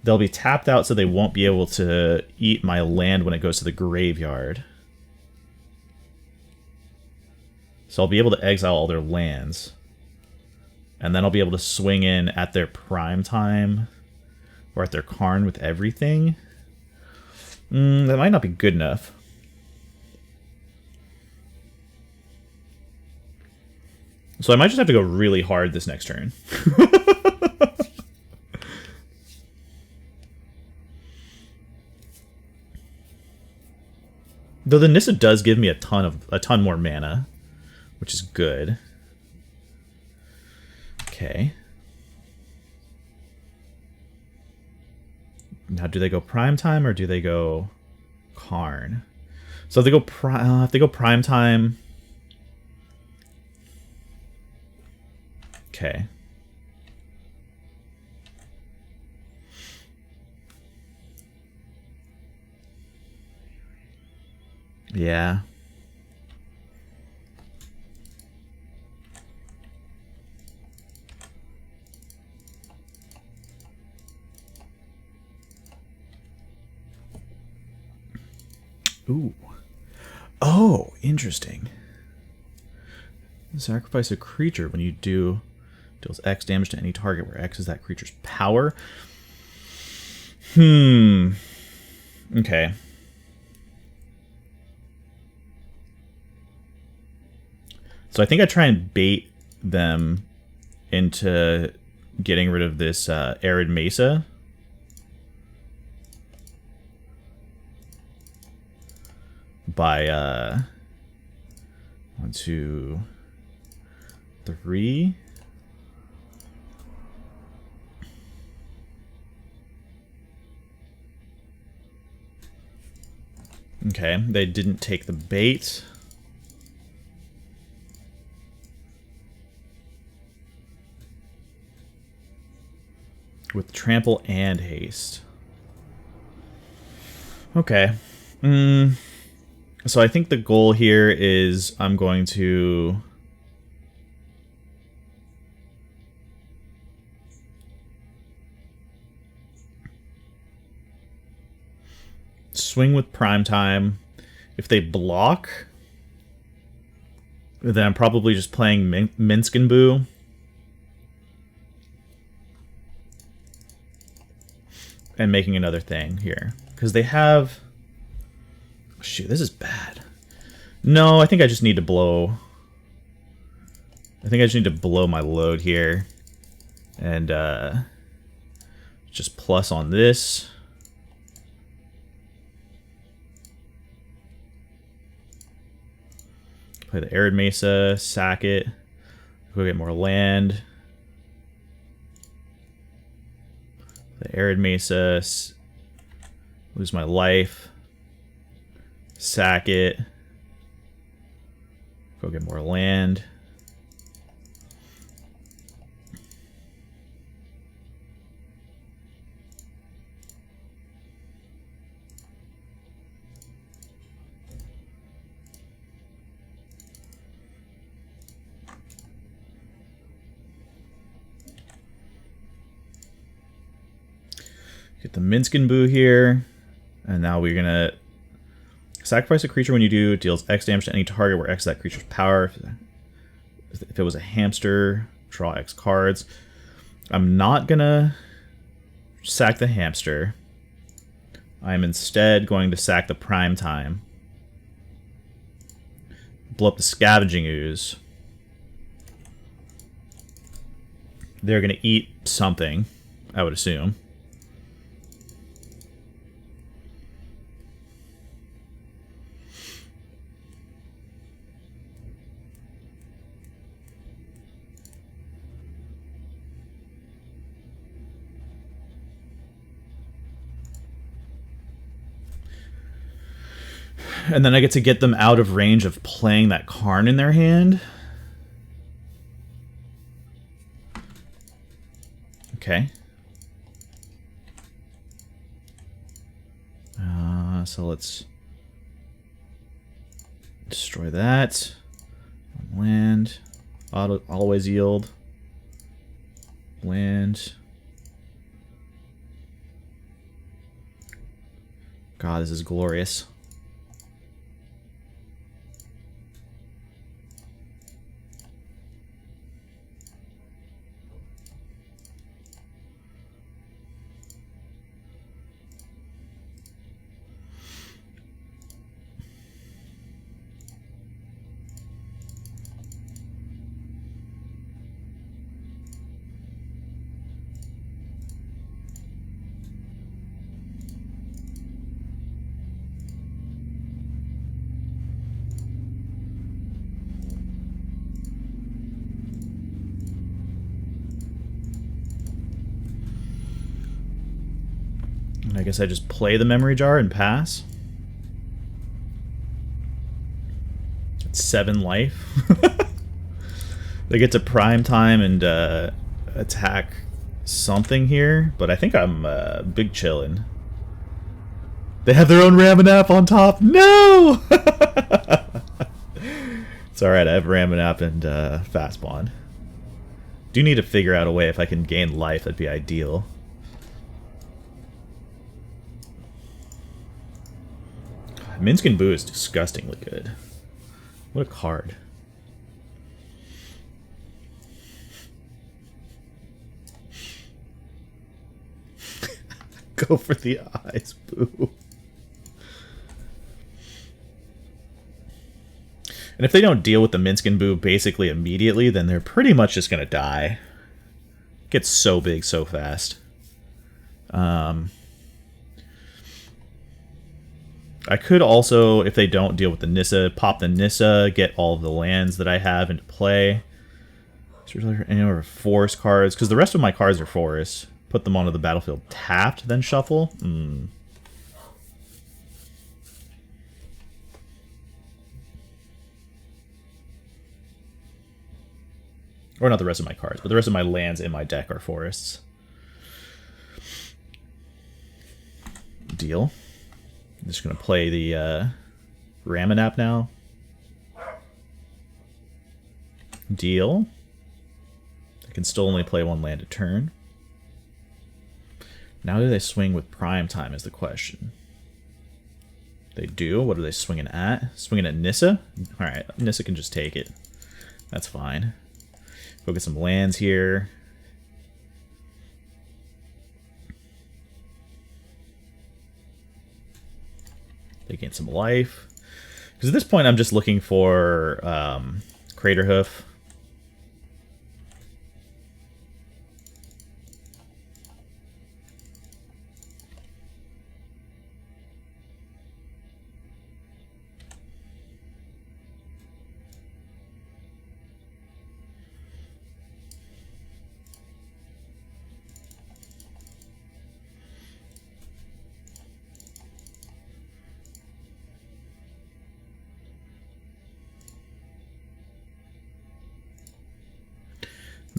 they'll be tapped out, so they won't be able to eat my land when it goes to the graveyard. So I'll be able to exile all their lands. And then I'll be able to swing in at their Primetime. Or at their Karn with everything. That might not be good enough. So I might just have to go really hard this next turn. Though the Nissa does give me a ton more mana, which is good. Okay. Now, do they go Prime Time or do they go Karn? So if they go Prime Time. Okay. Yeah. Ooh. Oh, interesting. Sacrifice a creature when you deals X damage to any target where X is that creature's power. Okay. So I think I try and bait them into getting rid of this Arid Mesa. By 1, 2, 3. Okay, they didn't take the bait. with trample and haste. Okay. So I think the goal here is I'm going to swing with prime time. If they block, then I'm probably just playing Minsk and Boo. And making another thing here. Because they have... Shoot, this is bad. No, I think I just need to blow... I think I just need to blow my load here. And just plus on this. Play the Arid Mesa, sack it. Go get more land. The Arid Mesa, lose my life, sack it, go get more land. Get the Minsk and Boo here, and now we're gonna sacrifice a creature. When you do, it deals X damage to any target where X is that creature's power. If it was a hamster, draw X cards. I'm not gonna sack the hamster. I'm instead going to sack the prime time. Blow up the Scavenging Ooze. They're gonna eat something, I would assume. And then I get to get them out of range of playing that Karn in their hand. Okay. So let's destroy that. Land. Always yield. Land. God, this is glorious. And I guess I just play the Memory Jar and pass. It's 7 life. They get to prime time and attack something here, but I think I'm big chillin'. They have their own Ramanap on top. No! It's alright, I have Ramanap and Fast Bond. Do need to figure out a way if I can gain life, that'd be ideal. Minsk and Boo is disgustingly good. What a card. Go for the eyes, Boo. And if they don't deal with the Minsk and Boo basically immediately, then they're pretty much just going to die. It gets so big so fast. I could also, if they don't deal with the Nissa, pop the Nissa, get all of the lands that I have into play. Any other forest cards, because the rest of my cards are forests. Put them onto the battlefield tapped, then shuffle. Or not the rest of my cards, but the rest of my lands in my deck are forests. Deal. I'm just going to play the Ramanap now. Deal. I can still only play one land a turn. Now do they swing with Prime Time is the question. They do? What are they swinging at? Swinging at Nissa? Alright, Nissa can just take it. That's fine. Go get some lands here. They gain some life. Because at this point I'm just looking for Craterhoof.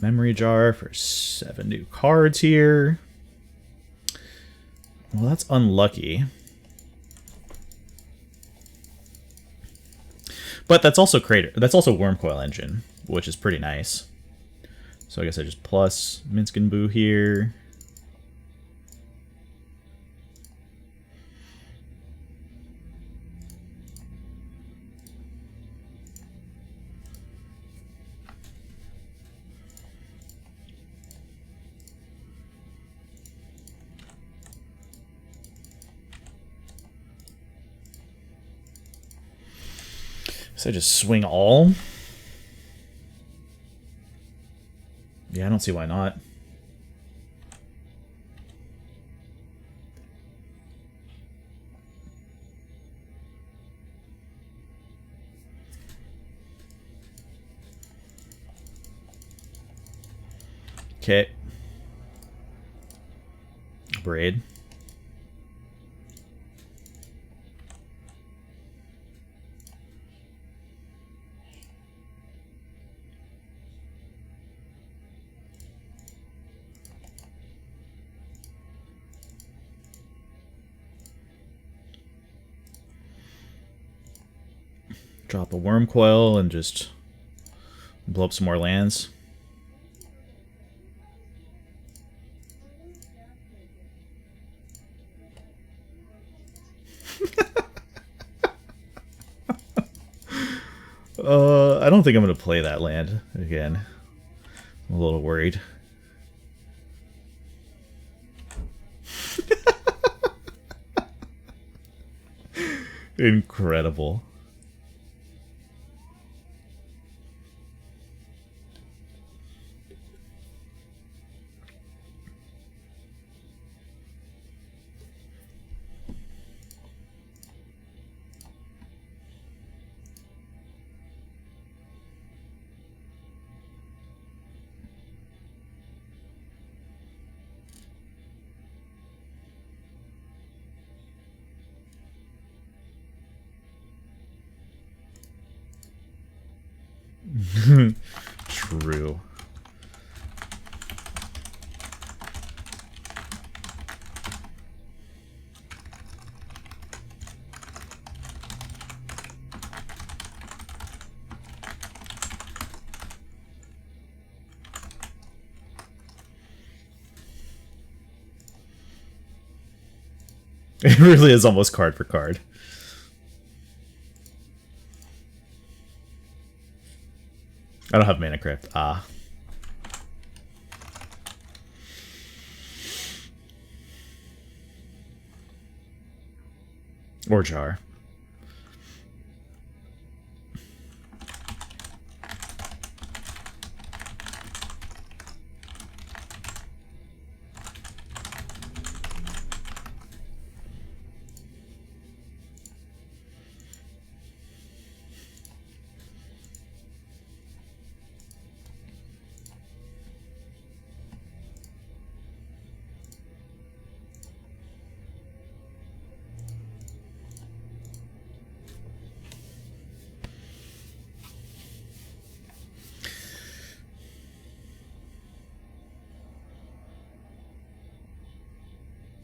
Memory jar for 7 new cards here. Well, that's unlucky. But that's also Wormcoil Engine, which is pretty nice. So I guess I just plus Minsk and Boo here. So I just swing all. Yeah, I don't see why not. Okay. Braid. Drop a Wormcoil and just blow up some more lands. I don't think I'm going to play that land again. I'm a little worried. Incredible. True. It really is almost card for card. I don't have Mana Crypt. Ah. Or Jar.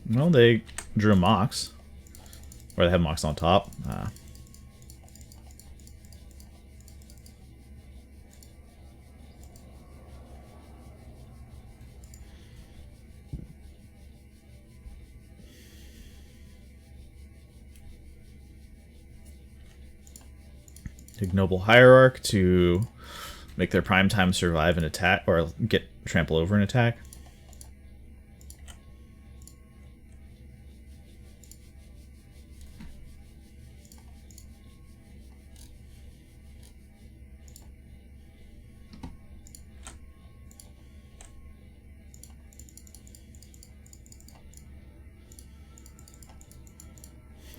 Well, they drew a Mox. Or they have Mox on top. Ignoble Hierarch to make their prime time survive an attack, or get trample over an attack.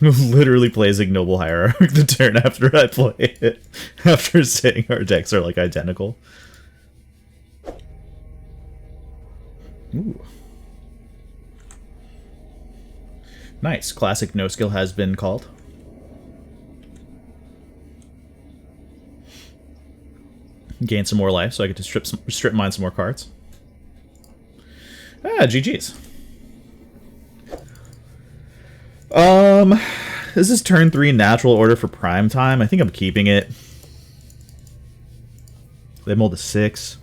Literally plays Ignoble Hierarch the turn after I play it. After saying our decks are like identical. Ooh. Nice. Classic no skill has been called. Gain some more life so I get to strip mine some more cards. Ah, GG's. This is turn 3 natural order for prime time. I think I'm keeping it. They mold a 6.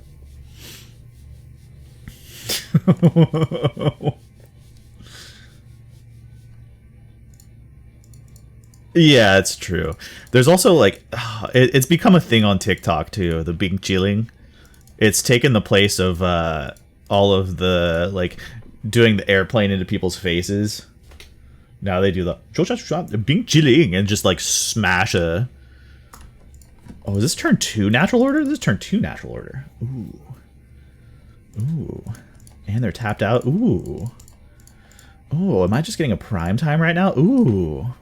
Yeah, it's true. There's also like, it's become a thing on TikTok too, the Bing Chilling. It's taken the place of all of the, like, doing the airplane into people's faces. Now they do the Bing Chilling and just like smash a... Oh, is this turn 2 natural order? This is turn 2 natural order. Ooh. Ooh. And they're tapped out. Ooh. Oh, am I just getting a prime time right now? Ooh.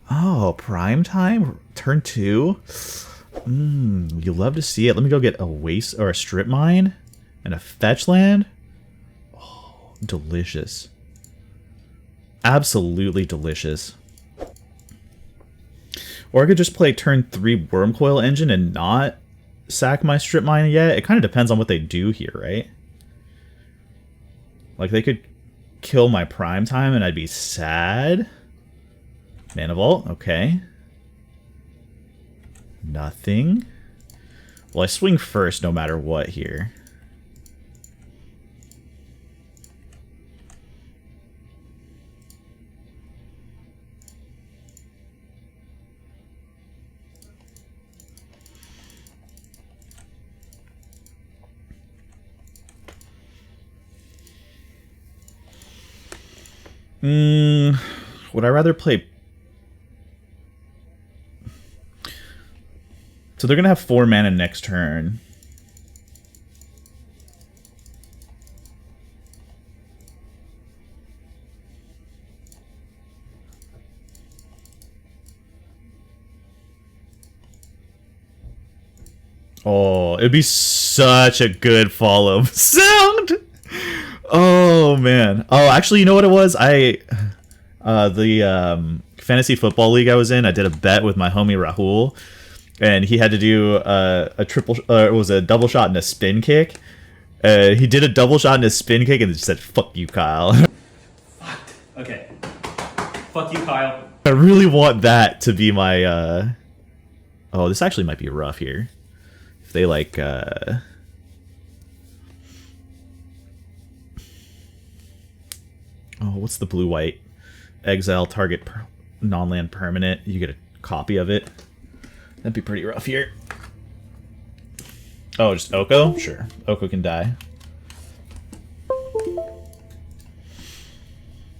Oh, prime time? Turn 2? You love to see it. Let me go get a waste or a strip mine and a fetch land. Oh, delicious. Absolutely delicious. Or I could just play turn 3 Wormcoil Engine and not sack my strip mine yet. It kind of depends on what they do here, right? Like, they could kill my prime time and I'd be sad. Mana Vault, okay. Nothing. Well, I swing first no matter what here. Would I rather play... So they're going to have 4 mana next turn. Oh, it'd be such a good follow sound. Oh man. Oh, actually, you know what it was? The fantasy football league I was in, I did a bet with my homie Rahul, and he had to do a triple. It was a double shot and a spin kick. He did a double shot and a spin kick, and just said, "Fuck you, Kyle." Fuck. Okay. Fuck you, Kyle. I really want that to be my. Oh, this actually might be rough here. If they like. Oh, what's the blue-white? Exile target non-land permanent. You get a copy of it. That'd be pretty rough here. Oh, just Oko? Sure. Oko can die.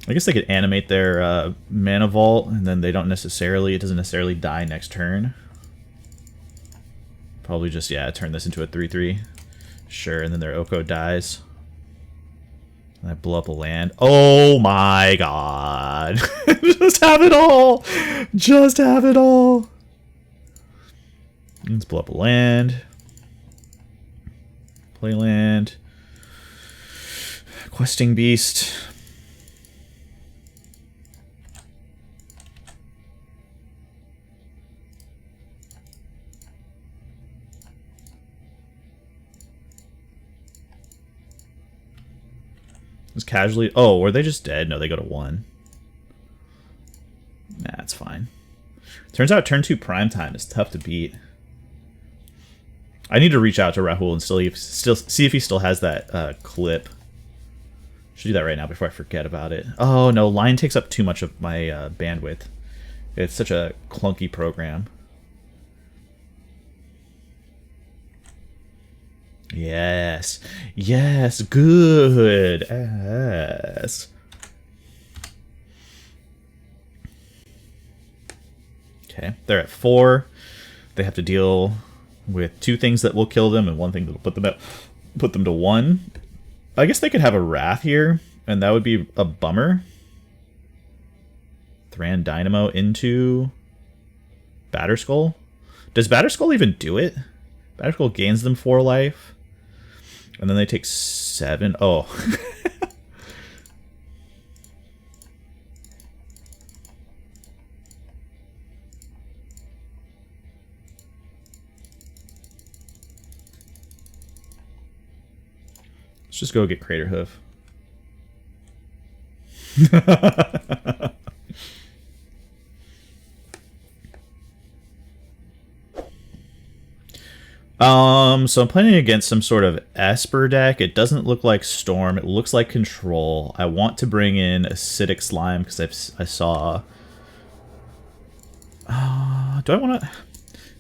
I guess they could animate their Mana Vault, and then they don't necessarily... It doesn't necessarily die next turn. Probably just, yeah, turn this into a 3-3. Sure, and then their Oko dies. I blow up a land. Oh my god. Just have it all. Just have it all. Let's blow up a land. Play land. Questing Beast. Just casually... Oh, were they just dead? No, they go to 1. Nah, it's fine. Turns out turn 2 prime time is tough to beat. I need to reach out to Rahul and still see if he still has that clip. Should do that right now before I forget about it. Oh no, line takes up too much of my bandwidth. It's such a clunky program. Yes. Yes, good. Yes. Okay, they're at 4. They have to deal with 2 things that will kill them and 1 thing that will put them to 1. I guess they could have a Wrath here, and that would be a bummer. Thran Dynamo into Batterskull. Does Batterskull even do it? Batterskull gains them 4 life. And then they take 7. Oh. Let's just go get Crater Hoof. So I'm playing against some sort of Esper deck. It doesn't look like Storm. It looks like Control. I want to bring in Acidic Slime because I saw... do I want to...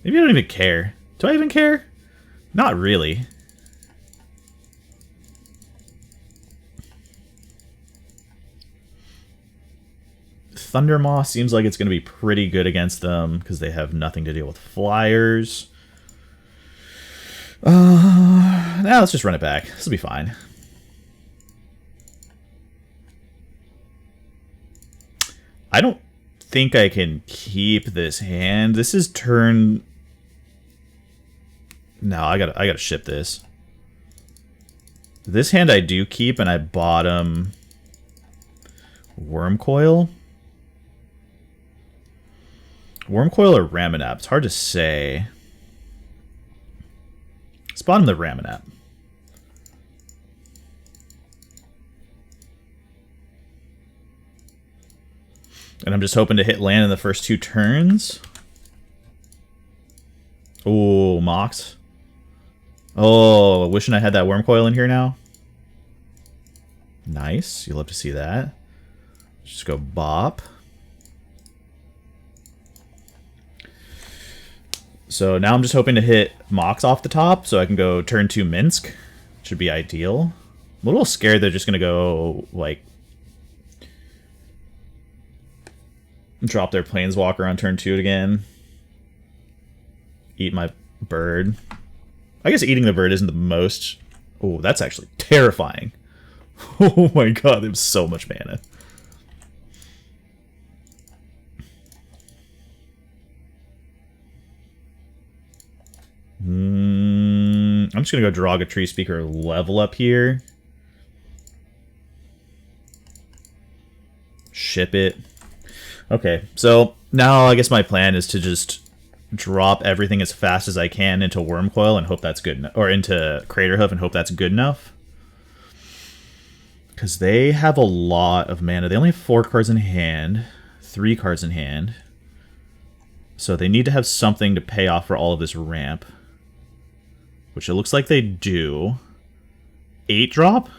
Maybe I don't even care. Do I even care? Not really. Thundermaw seems like it's going to be pretty good against them because they have nothing to deal with flyers. Now let's just run it back. This will be fine. I don't think I can keep this hand. This is turn... No, I gotta ship this. This hand I do keep, and I bottom Wormcoil. Wormcoil or Ramanap? It's hard to say. Let's bottom the Ramanap. And I'm just hoping to hit land in the first 2 turns. Oh, Mox. Oh, wishing I had that Wormcoil in here now. Nice. You'll love to see that. Just go bop. So now I'm just hoping to hit Mox off the top so I can go turn 2 Minsk. Should be ideal. I'm a little scared they're just going to go, like, drop their Planeswalker on turn 2 again. Eat my bird. I guess eating the bird isn't the most... Oh, that's actually terrifying. Oh my god, they have so much mana. I'm just going to go Draga Tree Speaker level up here. Ship it. Okay, so now I guess my plan is to just drop everything as fast as I can into Wormcoil and hope that's good enough, or into Craterhoof and hope that's good enough. Because they have a lot of mana. They only have 4 cards in hand, 3 cards in hand. So they need to have something to pay off for all of this ramp. Which it looks like they do. 8 drop?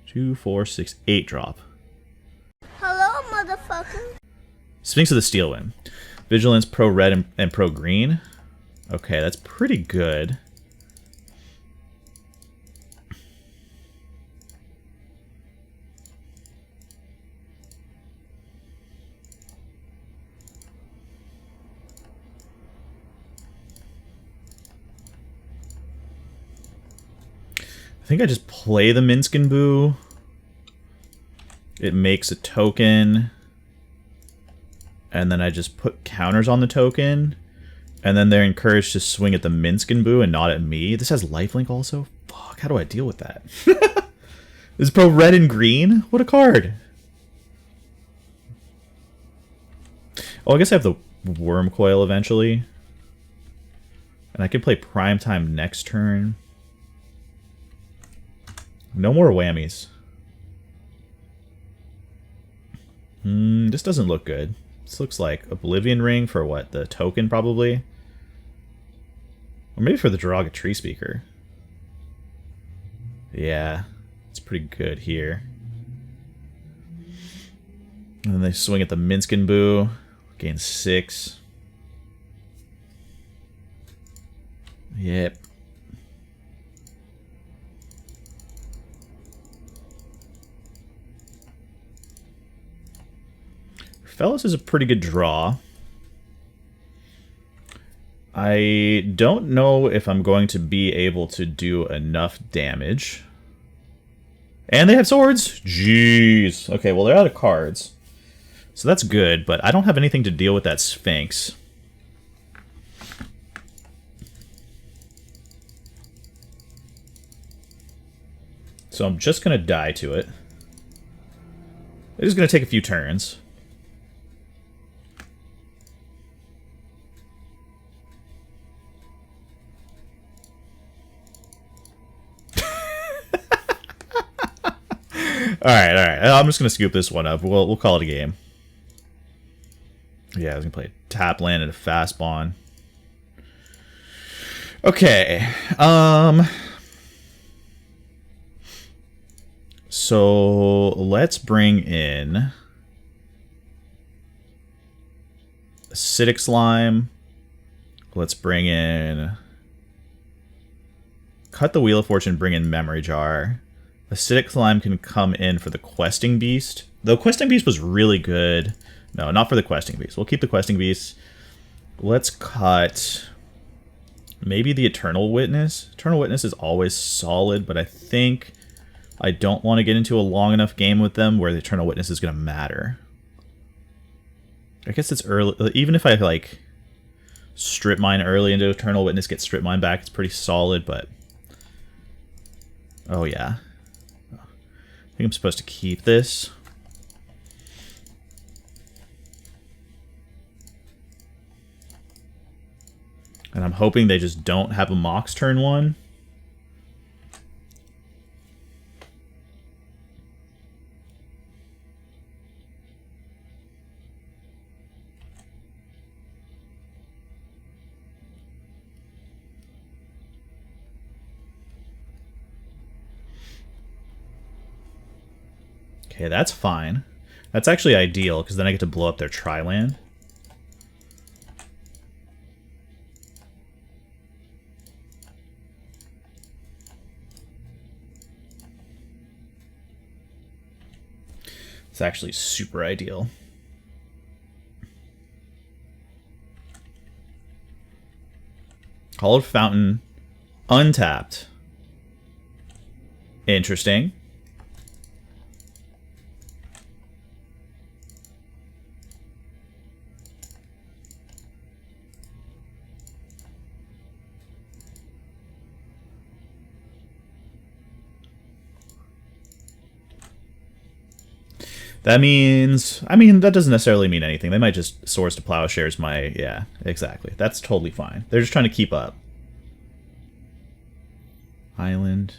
2, 4, 6, 8 drop. Hello, motherfucker. Sphinx of the Steelwind. Vigilance, pro red and pro green. Okay, that's pretty good. I think I just play the Minsk and Boo. It makes a token. And then I just put counters on the token. And then they're encouraged to swing at the Minsk and Boo and not at me. This has lifelink also? Fuck, how do I deal with that? This is pro red and green? What a card. Oh, I guess I have the Wormcoil eventually. And I can play Primetime next turn. No more whammies. This doesn't look good. This looks like Oblivion Ring for what? The token, probably? Or maybe for the Droga Tree Speaker. Yeah, it's pretty good here. And then they swing at the Minskin Boo. Gain 6. Yep. Fellas is a pretty good draw. I don't know if I'm going to be able to do enough damage. And they have swords! Jeez. Okay, well they're out of cards. So that's good, but I don't have anything to deal with that Sphinx. So I'm just going to die to it. It is going to take a few turns. Alright, alright. I'm just going to scoop this one up. We'll call it a game. Yeah, I was going to play a tap land and a fast bond. Okay. So let's bring in Acidic Slime. Let's bring in Cut the Wheel of Fortune, bring in Memory Jar. Acidic Slime can come in for the Questing Beast. Though Questing Beast was really good. No, not for the Questing Beast. We'll keep the Questing Beast. Let's cut maybe the Eternal Witness. Eternal Witness is always solid, but I think I don't want to get into a long enough game with them where the Eternal Witness is going to matter. I guess it's early. Even if I, like, strip mine early into Eternal Witness, get strip mine back, it's pretty solid, but... Oh, yeah. I think I'm supposed to keep this. And I'm hoping they just don't have a Mox turn 1. Okay, that's fine. That's actually ideal, because then I get to blow up their tri-land. It's actually super ideal. Hollowed Fountain, untapped. Interesting. That means, I mean, that doesn't necessarily mean anything. They might just Swords to Plowshares my, yeah, exactly. That's totally fine. They're just trying to keep up. Island.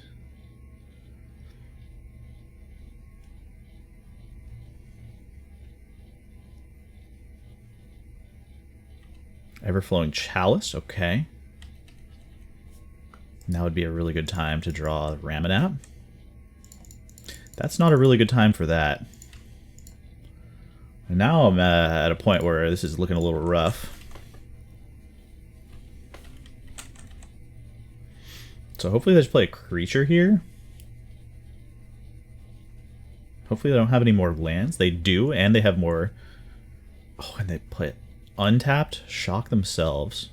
Everflowing Chalice, okay. Now would be a really good time to draw Raminap. That's not a really good time for that. And now I'm at a point where this is looking a little rough. So hopefully they just play a creature here. Hopefully they don't have any more lands. They do, and they have more... Oh, and they play it untapped. Shock themselves.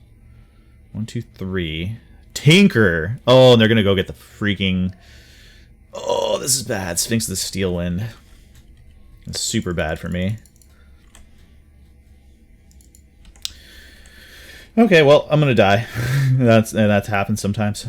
1, 2, 3. Tinker! Oh, and they're going to go get the freaking... Oh, this is bad. Sphinx of the Steel Wind. It's super bad for me. Okay, well, I'm gonna die. That's happened sometimes.